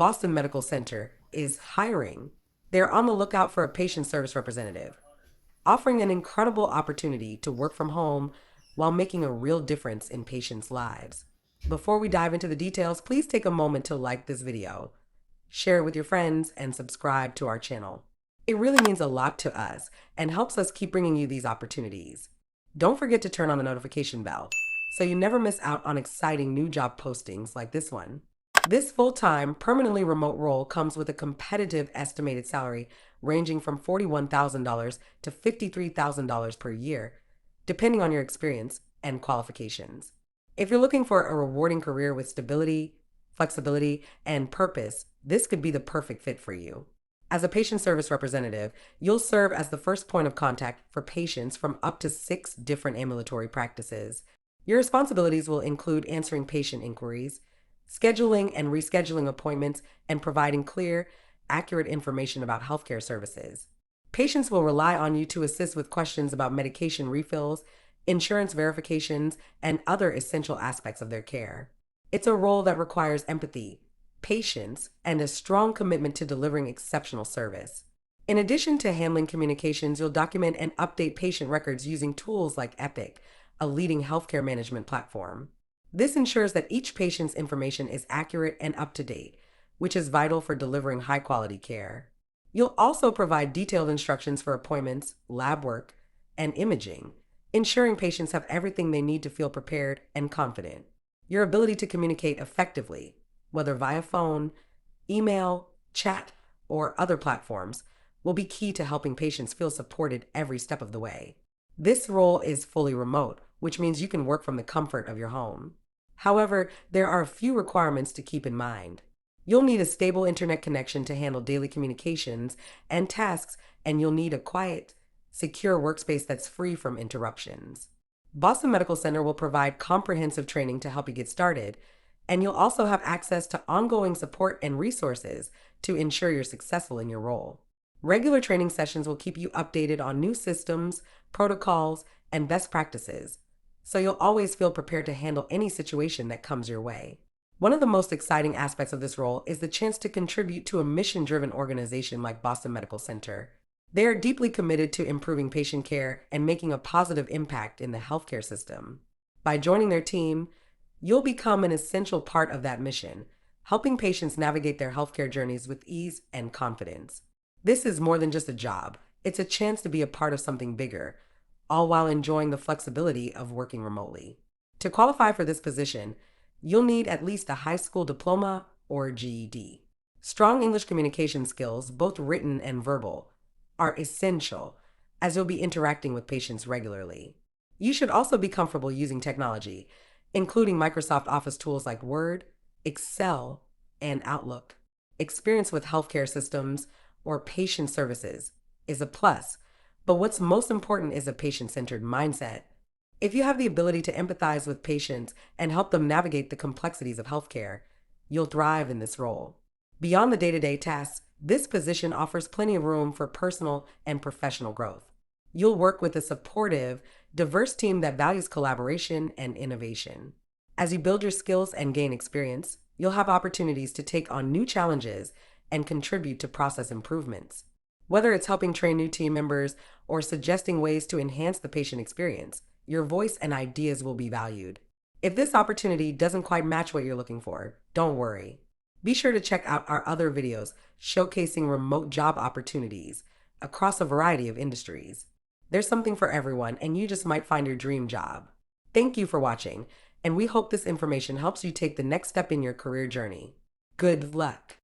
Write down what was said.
Boston Medical Center is hiring. They're on the lookout for a patient service representative, offering an incredible opportunity to work from home while making a real difference in patients' lives. Before we dive into the details, please take a moment to like this video, share it with your friends, and subscribe to our channel. It really means a lot to us and helps us keep bringing you these opportunities. Don't forget to turn on the notification bell so you never miss out on exciting new job postings like this one. This full-time, permanently remote role comes with a competitive estimated salary ranging from $41,000 to $53,000 per year, depending on your experience and qualifications. If you're looking for a rewarding career with stability, flexibility, and purpose, this could be the perfect fit for you. As a patient service representative, you'll serve as the first point of contact for patients from up to 6 different ambulatory practices. Your responsibilities will include answering patient inquiries, scheduling and rescheduling appointments, and providing clear, accurate information about healthcare services. Patients will rely on you to assist with questions about medication refills, insurance verifications, and other essential aspects of their care. It's a role that requires empathy, patience, and a strong commitment to delivering exceptional service. In addition to handling communications, you'll document and update patient records using tools like Epic, a leading healthcare management platform. This ensures that each patient's information is accurate and up to date, which is vital for delivering high-quality care. You'll also provide detailed instructions for appointments, lab work, and imaging, ensuring patients have everything they need to feel prepared and confident. Your ability to communicate effectively, whether via phone, email, chat, or other platforms, will be key to helping patients feel supported every step of the way. This role is fully remote, which means you can work from the comfort of your home. However, there are a few requirements to keep in mind. You'll need a stable internet connection to handle daily communications and tasks, and you'll need a quiet, secure workspace that's free from interruptions. Boston Medical Center will provide comprehensive training to help you get started, and you'll also have access to ongoing support and resources to ensure you're successful in your role. Regular training sessions will keep you updated on new systems, protocols, and best practices, so you'll always feel prepared to handle any situation that comes your way. One of the most exciting aspects of this role is the chance to contribute to a mission-driven organization like Boston Medical Center. They are deeply committed to improving patient care and making a positive impact in the healthcare system. By joining their team, you'll become an essential part of that mission, helping patients navigate their healthcare journeys with ease and confidence. This is more than just a job. It's a chance to be a part of something bigger, all while enjoying the flexibility of working remotely. To qualify for this position, you'll need at least a high school diploma or GED. Strong English communication skills, both written and verbal, are essential as you'll be interacting with patients regularly. You should also be comfortable using technology, including Microsoft Office tools like Word, Excel, and Outlook. Experience with healthcare systems or patient services is a plus, but what's most important is a patient-centered mindset. If you have the ability to empathize with patients and help them navigate the complexities of healthcare, you'll thrive in this role. Beyond the day-to-day tasks, this position offers plenty of room for personal and professional growth. You'll work with a supportive, diverse team that values collaboration and innovation. As you build your skills and gain experience, you'll have opportunities to take on new challenges and contribute to process improvements. Whether it's helping train new team members or suggesting ways to enhance the patient experience, your voice and ideas will be valued. If this opportunity doesn't quite match what you're looking for, don't worry. Be sure to check out our other videos showcasing remote job opportunities across a variety of industries. There's something for everyone, and you just might find your dream job. Thank you for watching, and we hope this information helps you take the next step in your career journey. Good luck.